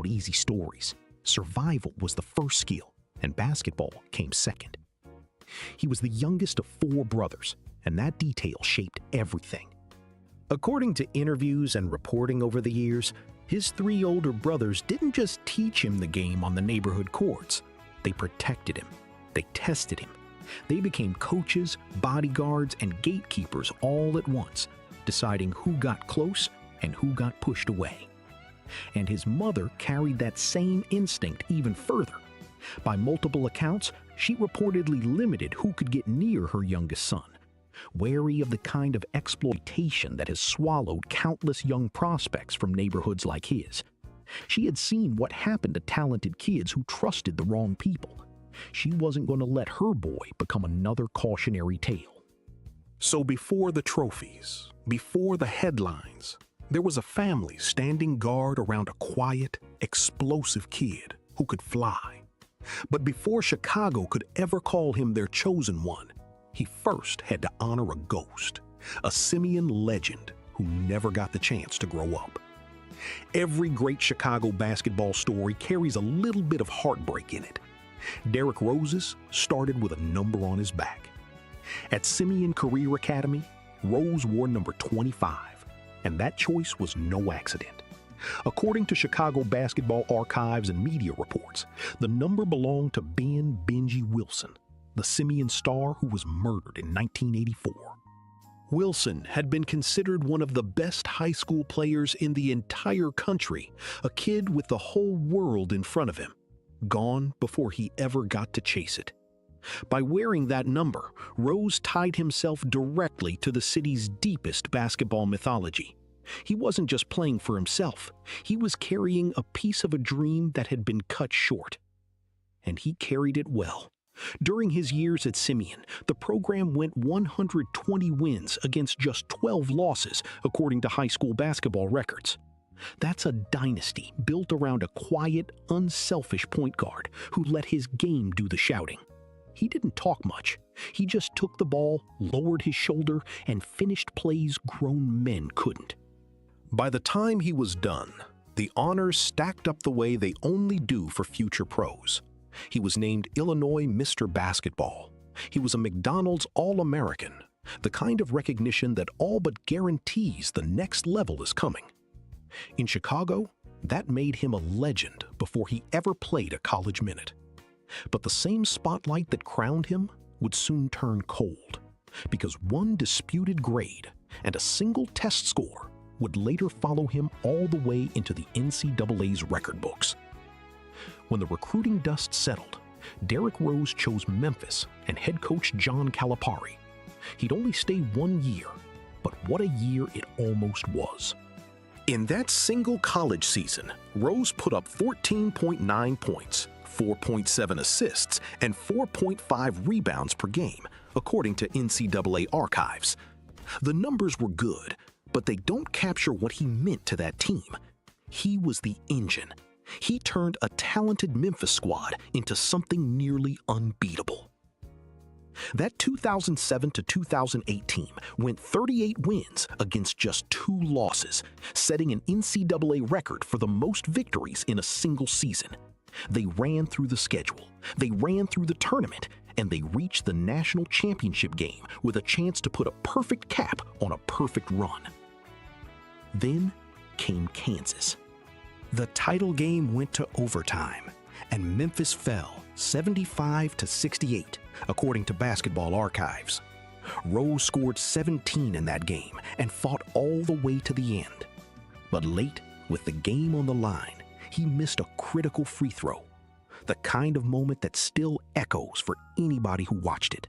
about easy stories. Survival was the first skill, and basketball came second. He was the youngest of 4 brothers, and that detail shaped everything. According to interviews and reporting over the years, his 3 older brothers didn't just teach him the game on the neighborhood courts. They protected him. They tested him. They became coaches, bodyguards, and gatekeepers all at once, deciding who got close and who got pushed away. And his mother carried that same instinct even further. By multiple accounts, she reportedly limited who could get near her youngest son, wary of the kind of exploitation that has swallowed countless young prospects from neighborhoods like his. She had seen what happened to talented kids who trusted the wrong people. She wasn't going to let her boy become another cautionary tale. So before the trophies, before the headlines, there was a family standing guard around a quiet, explosive kid who could fly. But before Chicago could ever call him their chosen one, he first had to honor a ghost, a Simeon legend who never got the chance to grow up. Every great Chicago basketball story carries a little bit of heartbreak in it. Derrick Rose's started with a number on his back. At Simeon Career Academy, Rose wore number 25, and that choice was no accident. According to Chicago basketball archives and media reports, the number belonged to Ben "Benji" Wilson, the Simeon star who was murdered in 1984. Wilson had been considered one of the best high school players in the entire country, a kid with the whole world in front of him, gone before he ever got to chase it. By wearing that number, Rose tied himself directly to the city's deepest basketball mythology. He wasn't just playing for himself, he was carrying a piece of a dream that had been cut short. And he carried it well. During his years at Simeon, the program went 120 wins against just 12 losses, according to high school basketball records. That's a dynasty built around a quiet, unselfish point guard who let his game do the shouting. He didn't talk much. He just took the ball, lowered his shoulder, and finished plays grown men couldn't. By the time he was done, the honors stacked up the way they only do for future pros. He was named Illinois Mr. Basketball. He was a McDonald's All-American, the kind of recognition that all but guarantees the next level is coming. In Chicago, that made him a legend before he ever played a college minute. But the same spotlight that crowned him would soon turn cold, because one disputed grade and a single test score would later follow him all the way into the NCAA's record books. When the recruiting dust settled, Derrick Rose chose Memphis and head coach John Calipari. He'd only stay 1 year, but what a year it almost was. In that single college season, Rose put up 14.9 points, 4.7 assists, and 4.5 rebounds per game, according to NCAA archives. The numbers were good, but they don't capture what he meant to that team. He was the engine. He turned a talented Memphis squad into something nearly unbeatable. That 2007 to 2008 team went 38 wins against just 2 losses, setting an NCAA record for the most victories in a single season. They ran through the schedule, they ran through the tournament, and they reached the national championship game with a chance to put a perfect cap on a perfect run. Then came Kansas. The title game went to overtime, and Memphis fell 75 to 68, according to basketball archives. Rose scored 17 in that game and fought all the way to the end. But late, with the game on the line, he missed a critical free throw, the kind of moment that still echoes for anybody who watched it.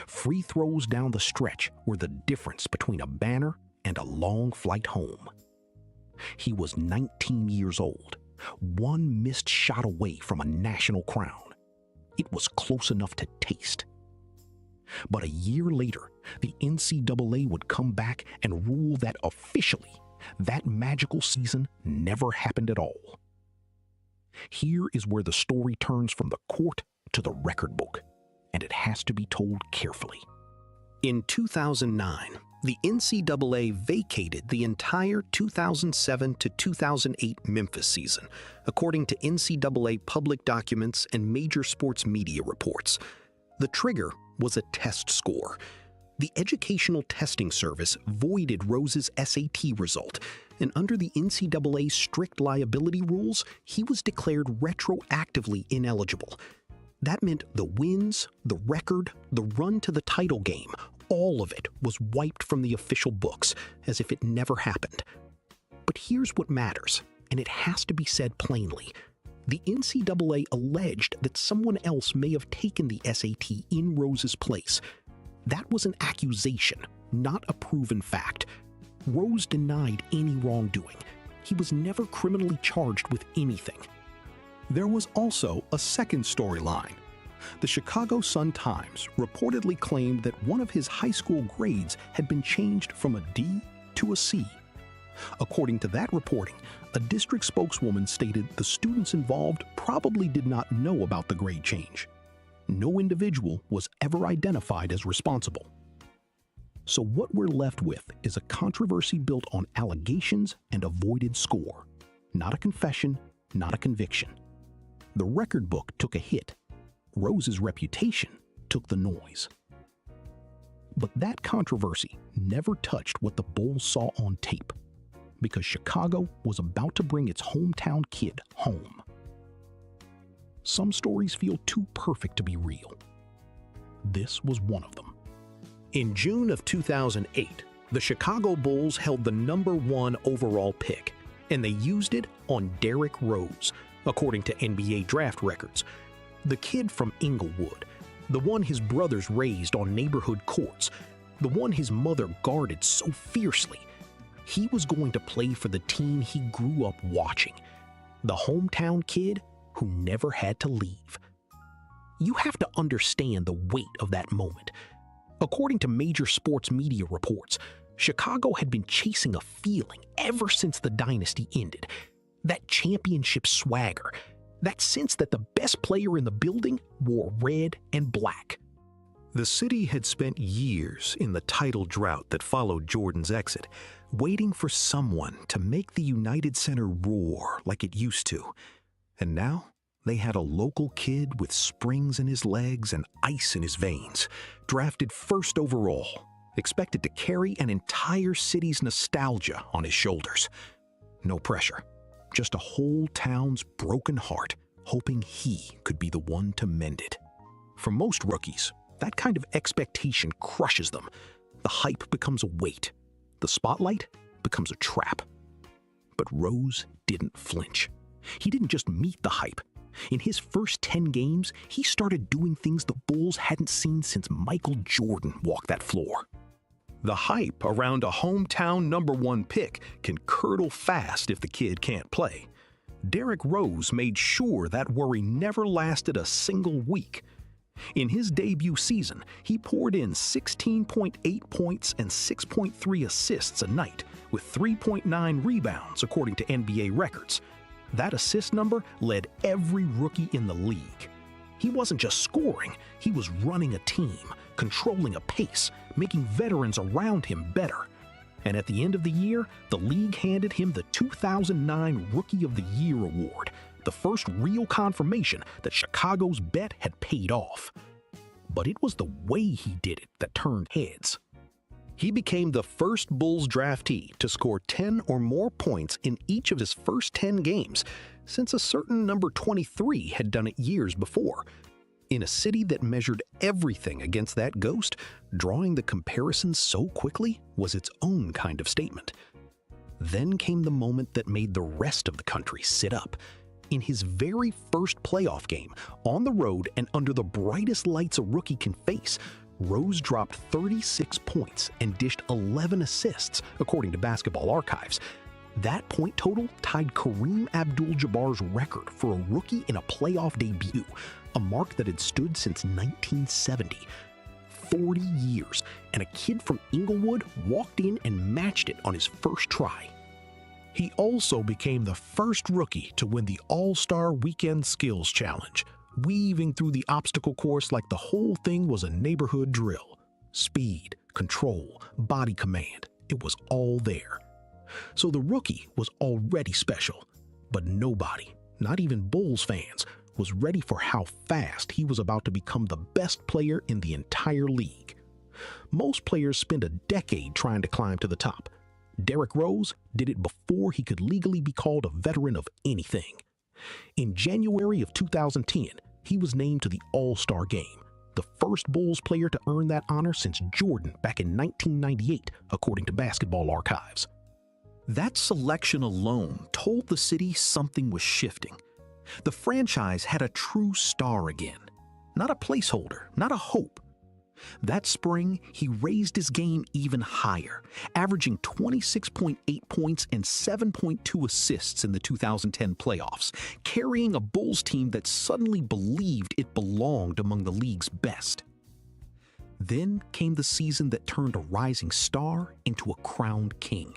Free throws down the stretch were the difference between a banner and a long flight home. He was 19 years old, one missed shot away from a national crown. It was close enough to taste. But a year later, the NCAA would come back and rule that officially, that magical season never happened at all. Here is where the story turns from the court to the record book, and it has to be told carefully. In 2009, The NCAA vacated the entire 2007 to 2008 Memphis season, according to NCAA public documents and major sports media reports. The trigger was a test score. The Educational Testing Service voided Rose's SAT result, and under the NCAA's strict liability rules, he was declared retroactively ineligible. That meant the wins, the record, the run to the title game, all of it was wiped from the official books, as if it never happened. But here's what matters, and it has to be said plainly. The NCAA alleged that someone else may have taken the SAT in Rose's place. That was an accusation, not a proven fact. Rose denied any wrongdoing. He was never criminally charged with anything. There was also a second storyline. The Chicago Sun-Times reportedly claimed that one of his high school grades had been changed from a D to a C. According to that reporting, a district spokeswoman stated the students involved probably did not know about the grade change. No individual was ever identified as responsible. So what we're left with is a controversy built on allegations and a voided score. Not a confession, not a conviction. The record book took a hit. Rose's reputation took the noise. But that controversy never touched what the Bulls saw on tape, because Chicago was about to bring its hometown kid home. Some stories feel too perfect to be real. This was one of them. In June of 2008, the Chicago Bulls held the #1 overall pick, and they used it on Derrick Rose, according to NBA draft records. The kid from Englewood, the one his brothers raised on neighborhood courts, the one his mother guarded so fiercely. He was going to play for the team he grew up watching, the hometown kid who never had to leave. You have to understand the weight of that moment. According to major sports media reports, Chicago had been chasing a feeling ever since the dynasty ended. That championship swagger, that sense that the best player in the building wore red and black. The city had spent years in the title drought that followed Jordan's exit, waiting for someone to make the United Center roar like it used to. And now they had a local kid with springs in his legs and ice in his veins, drafted first overall, expected to carry an entire city's nostalgia on his shoulders. No pressure. Just a whole town's broken heart, hoping he could be the one to mend it. For most rookies, that kind of expectation crushes them. The hype becomes a weight. The spotlight becomes a trap. But Rose didn't flinch. He didn't just meet the hype. In his first 10 games, he started doing things the Bulls hadn't seen since Michael Jordan walked that floor. The hype around a hometown #1 pick can curdle fast if the kid can't play. Derrick Rose made sure that worry never lasted a single week. In his debut season, he poured in 16.8 points and 6.3 assists a night, with 3.9 rebounds according to NBA records. That assist number led every rookie in the league. He wasn't just scoring, he was running a team, controlling a pace, making veterans around him better. And at the end of the year, the league handed him the 2009 Rookie of the Year award, the first real confirmation that Chicago's bet had paid off. But it was the way he did it that turned heads. He became the first Bulls draftee to score 10 or more points in each of his first 10 games, since a certain number 23 had done it years before. In a city that measured everything against that ghost, drawing the comparisons so quickly was its own kind of statement. Then came the moment that made the rest of the country sit up. In his very first playoff game, on the road and under the brightest lights a rookie can face, Rose dropped 36 points and dished 11 assists, according to Basketball Archives. That point total tied Kareem Abdul-Jabbar's record for a rookie in a playoff debut, a mark that had stood since 1970. 40 years, and a kid from Englewood walked in and matched it on his first try. He also became the first rookie to win the All-Star Weekend Skills Challenge, weaving through the obstacle course like the whole thing was a neighborhood drill. Speed, control, body command. It was all there. So the rookie was already special, but nobody, not even Bulls fans, was ready for how fast he was about to become the best player in the entire league. Most players spend a decade trying to climb to the top. Derrick Rose did it before he could legally be called a veteran of anything. In January of 2010, he was named to the All-Star game, the first Bulls player to earn that honor since Jordan back in 1998, according to Basketball Archives. That selection alone told the city something was shifting. The franchise had a true star again, not a placeholder, not a hope. That spring, he raised his game even higher, averaging 26.8 points and 7.2 assists in the 2010 playoffs, carrying a Bulls team that suddenly believed it belonged among the league's best. Then came the season that turned a rising star into a crowned king.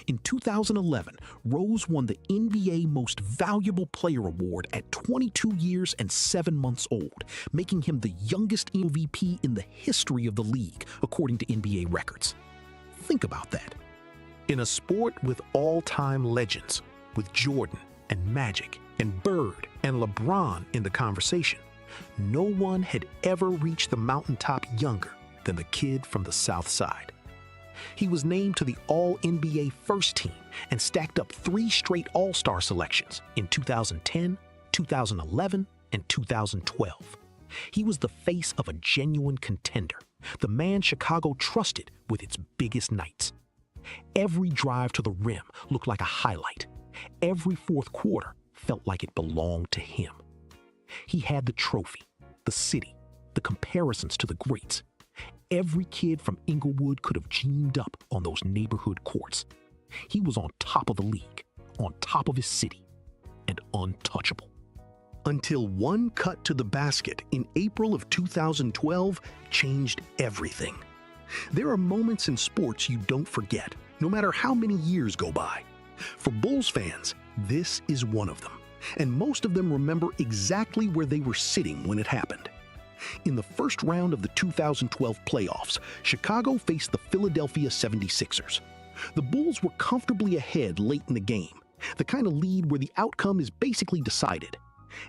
In 2011, Rose won the NBA Most Valuable Player Award at 22 years and 7 months old, making him the youngest MVP in the history of the league, according to NBA records. Think about that. In a sport with all-time legends, with Jordan and Magic and Bird and LeBron in the conversation, no one had ever reached the mountaintop younger than the kid from the South Side. He was named to the All-NBA First Team and stacked up 3 straight All-Star selections in 2010, 2011, and 2012. He was the face of a genuine contender, the man Chicago trusted with its biggest nights. Every drive to the rim looked like a highlight. Every fourth quarter felt like it belonged to him. He had the trophy, the city, the comparisons to the greats. Every kid from Englewood could have dreamed up on those neighborhood courts. He was on top of the league, on top of his city, and untouchable. Until one cut to the basket in April of 2012 changed everything. There are moments in sports you don't forget, no matter how many years go by. For Bulls fans, this is one of them, and most of them remember exactly where they were sitting when it happened. In the first round of the 2012 playoffs, Chicago faced the Philadelphia 76ers. The Bulls were comfortably ahead late in the game, the kind of lead where the outcome is basically decided.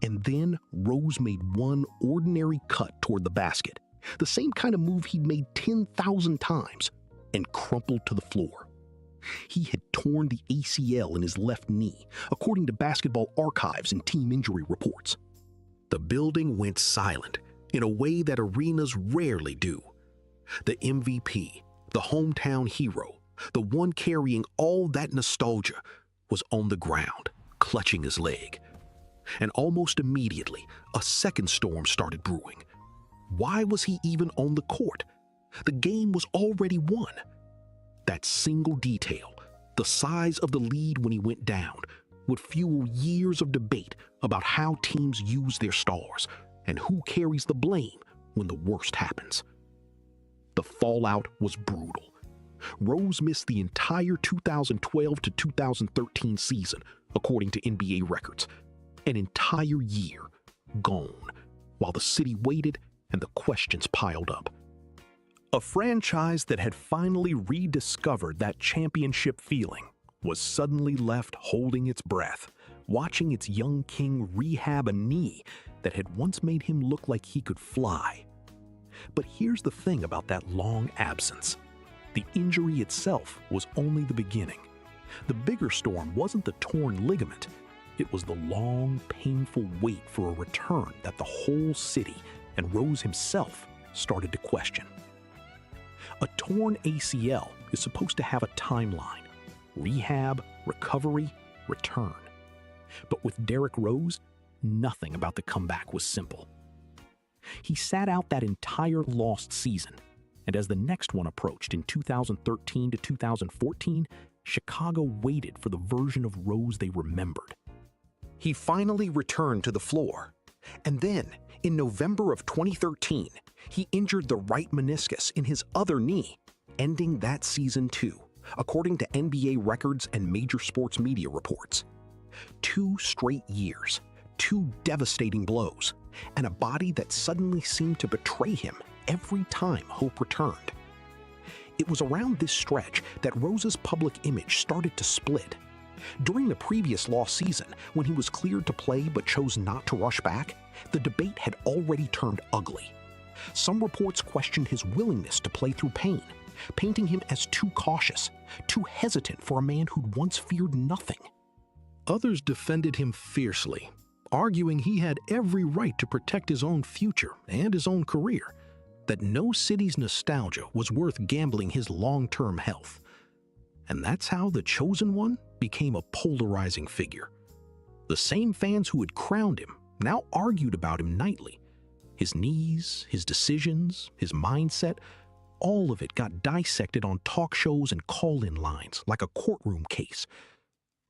And then Rose made one ordinary cut toward the basket, the same kind of move he'd made 10,000 times, and crumpled to the floor. He had torn the ACL in his left knee, according to Basketball Archives and team injury reports. The building went silent in a way that arenas rarely do. The MVP, the hometown hero, the one carrying all that nostalgia, was on the ground, clutching his leg. And almost immediately, a second storm started brewing. Why was he even on the court? The game was already won. That single detail, the size of the lead when he went down, would fuel years of debate about how teams use their stars and who carries the blame when the worst happens. The fallout was brutal. Rose missed the entire 2012 to 2013 season, according to NBA records. An entire year gone, while the city waited and the questions piled up. A franchise that had finally rediscovered that championship feeling was suddenly left holding its breath, watching its young king rehab a knee that had once made him look like he could fly. But here's the thing about that long absence. The injury itself was only the beginning. The bigger storm wasn't the torn ligament. It was the long, painful wait for a return that the whole city and Rose himself started to question. A torn ACL is supposed to have a timeline: rehab, recovery, return. But with Derrick Rose, nothing about the comeback was simple. He sat out that entire lost season, and as the next one approached in 2013 to 2014, Chicago waited for the version of Rose they remembered. He finally returned to the floor, and then, in November of 2013, he injured the right meniscus in his other knee, ending that season too, according to NBA records and major sports media reports. 2 straight years, 2 devastating blows, and a body that suddenly seemed to betray him every time hope returned. It was around this stretch that Rose's public image started to split. During the previous lost season, when he was cleared to play but chose not to rush back, the debate had already turned ugly. Some reports questioned his willingness to play through pain, painting him as too cautious, too hesitant for a man who'd once feared nothing. Others defended him fiercely, arguing he had every right to protect his own future and his own career, that no city's nostalgia was worth gambling his long-term health. And that's how the chosen one became a polarizing figure. The same fans who had crowned him now argued about him nightly. His knees, his decisions, his mindset, all of it got dissected on talk shows and call-in lines like a courtroom case.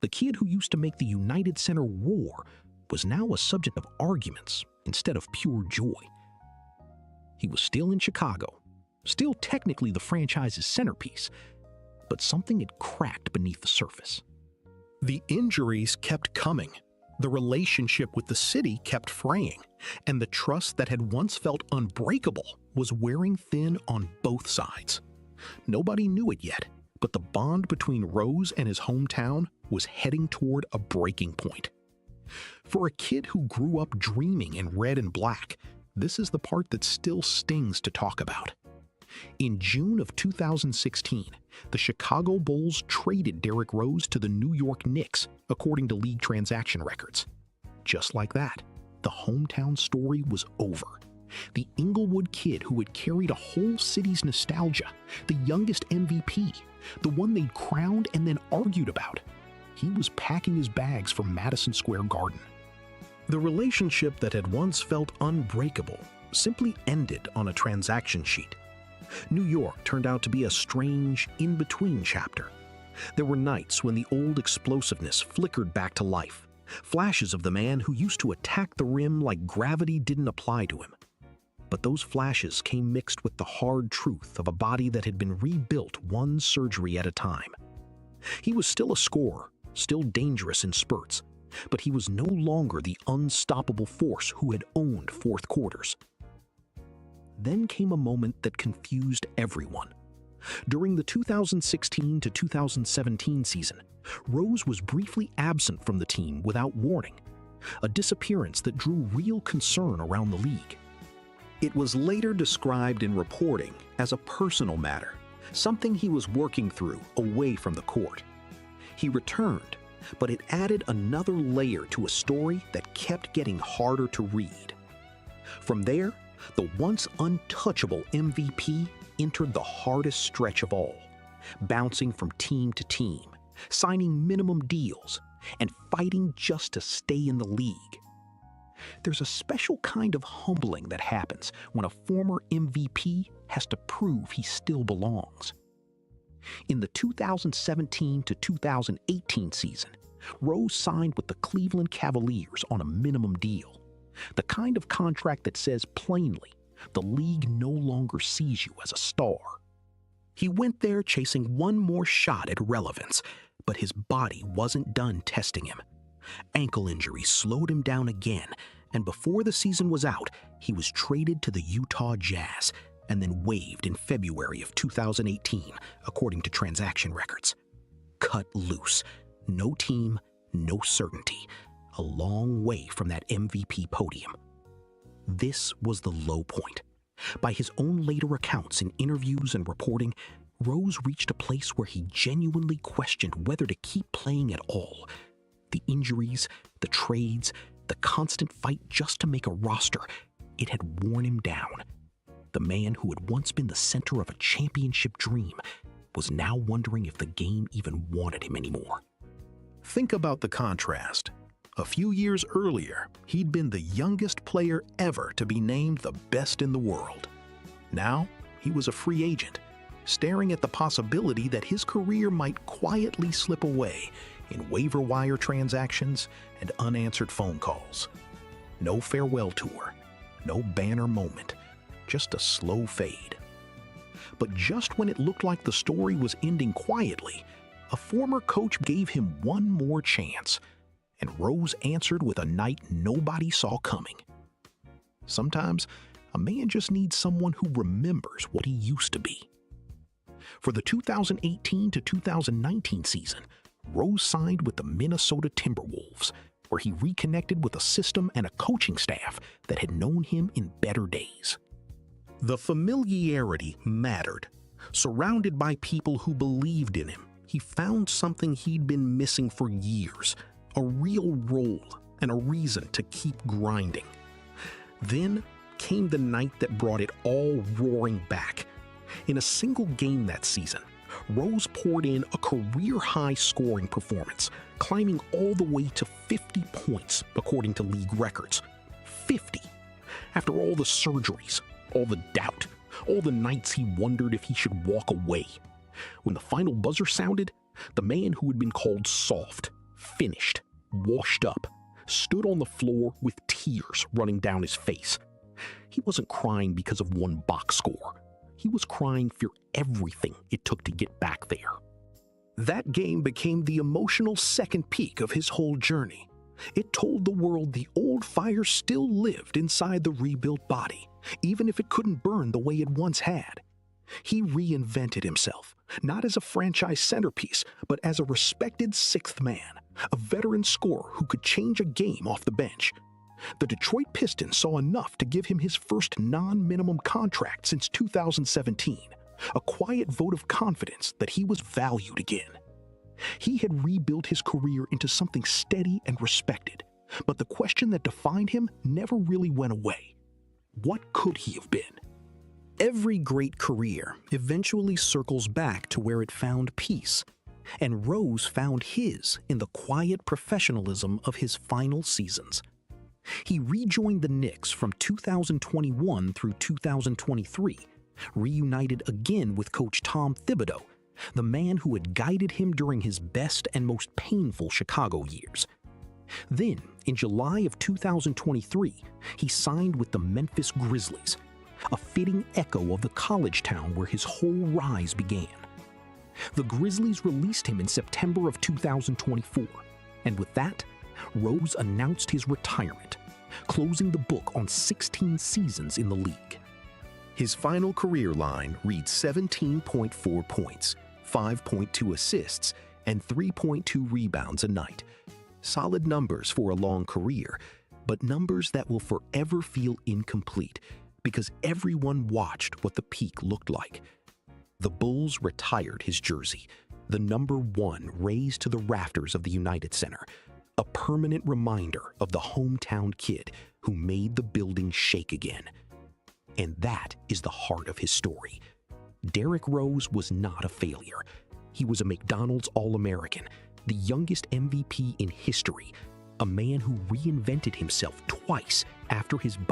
The kid who used to make the United Center roar was now a subject of arguments instead of pure joy. He was still in Chicago, still technically the franchise's centerpiece, but something had cracked beneath the surface. The injuries kept coming. The relationship with the city kept fraying, and the trust that had once felt unbreakable was wearing thin on both sides. Nobody knew it yet, but the bond between Rose and his hometown was heading toward a breaking point. For a kid who grew up dreaming in red and black, this is the part that still stings to talk about. In June of 2016, the Chicago Bulls traded Derrick Rose to the New York Knicks, according to league transaction records. Just like that, the hometown story was over. The Englewood kid who had carried a whole city's nostalgia, the youngest MVP, the one they'd crowned and then argued about, he was packing his bags for Madison Square Garden. The relationship that had once felt unbreakable simply ended on a transaction sheet. New York turned out to be a strange, in-between chapter. There were nights when the old explosiveness flickered back to life, flashes of the man who used to attack the rim like gravity didn't apply to him. But those flashes came mixed with the hard truth of a body that had been rebuilt one surgery at a time. He was still a scorer, still dangerous in spurts, but he was no longer the unstoppable force who had owned fourth quarters. Then came a moment that confused everyone. During the 2016 to 2017 season, Rose was briefly absent from the team without warning, a disappearance that drew real concern around the league. It was later described in reporting as a personal matter, something he was working through away from the court. He returned, but it added another layer to a story that kept getting harder to read. From there, the once untouchable MVP entered the hardest stretch of all, bouncing from team to team, signing minimum deals, and fighting just to stay in the league. There's a special kind of humbling that happens when a former MVP has to prove he still belongs. In the 2017 to 2018 season, Rose signed with the Cleveland Cavaliers on a minimum deal, the kind of contract that says plainly, the league no longer sees you as a star. He went there chasing one more shot at relevance, but his body wasn't done testing him. Ankle injuries slowed him down again, and before the season was out, he was traded to the Utah Jazz and then waived in February of 2018, according to transaction records. Cut loose. No team, no certainty. A long way from that MVP podium. This was the low point. By his own later accounts in interviews and reporting, Rose reached a place where he genuinely questioned whether to keep playing at all. The injuries, the trades, the constant fight just to make a roster, it had worn him down. The man who had once been the center of a championship dream was now wondering if the game even wanted him anymore. Think about the contrast. A few years earlier, he'd been the youngest player ever to be named the best in the world. Now, he was a free agent, staring at the possibility that his career might quietly slip away in waiver wire transactions and unanswered phone calls. No farewell tour, no banner moment, just a slow fade. But just when it looked like the story was ending quietly, a former coach gave him one more chance, and Rose answered with a night nobody saw coming. Sometimes, a man just needs someone who remembers what he used to be. For the 2018 to 2019 season, Rose signed with the Minnesota Timberwolves, where he reconnected with a system and a coaching staff that had known him in better days. The familiarity mattered. Surrounded by people who believed in him, he found something he'd been missing for years, a real role and a reason to keep grinding. Then came the night that brought it all roaring back. In a single game that season, Rose poured in a career-high scoring performance, climbing all the way to 50 points, according to league records. 50! After all the surgeries, all the doubt, all the nights he wondered if he should walk away. When the final buzzer sounded, the man who had been called soft, finished, washed up, stood on the floor with tears running down his face. He wasn't crying because of one box score. He was crying for everything it took to get back there. That game became the emotional second peak of his whole journey. It told the world the old fire still lived inside the rebuilt body, even if it couldn't burn the way it once had. He reinvented himself, not as a franchise centerpiece, but as a respected sixth man, a veteran scorer who could change a game off the bench. The Detroit Pistons saw enough to give him his first non-minimum contract since 2017, a quiet vote of confidence that he was valued again. He had rebuilt his career into something steady and respected, but the question that defined him never really went away. What could he have been? Every great career eventually circles back to where it found peace, and Rose found his in the quiet professionalism of his final seasons. He rejoined the Knicks from 2021 through 2023, reunited again with coach Tom Thibodeau, the man who had guided him during his best and most painful Chicago years. Then, in July of 2023, he signed with the Memphis Grizzlies, a fitting echo of the college town where his whole rise began. The Grizzlies released him in September of 2024, and with that, Rose announced his retirement, closing the book on 16 seasons in the league. His final career line reads 17.4 points, 5.2 assists, and 3.2 rebounds a night. Solid numbers for a long career, but numbers that will forever feel incomplete because everyone watched what the peak looked like. The Bulls retired his jersey, the number 1 raised to the rafters of the United Center, a permanent reminder of the hometown kid who made the building shake again. And that is the heart of his story. Derrick Rose was not a failure. He was a McDonald's All-American, the youngest MVP in history, a man who reinvented himself twice after his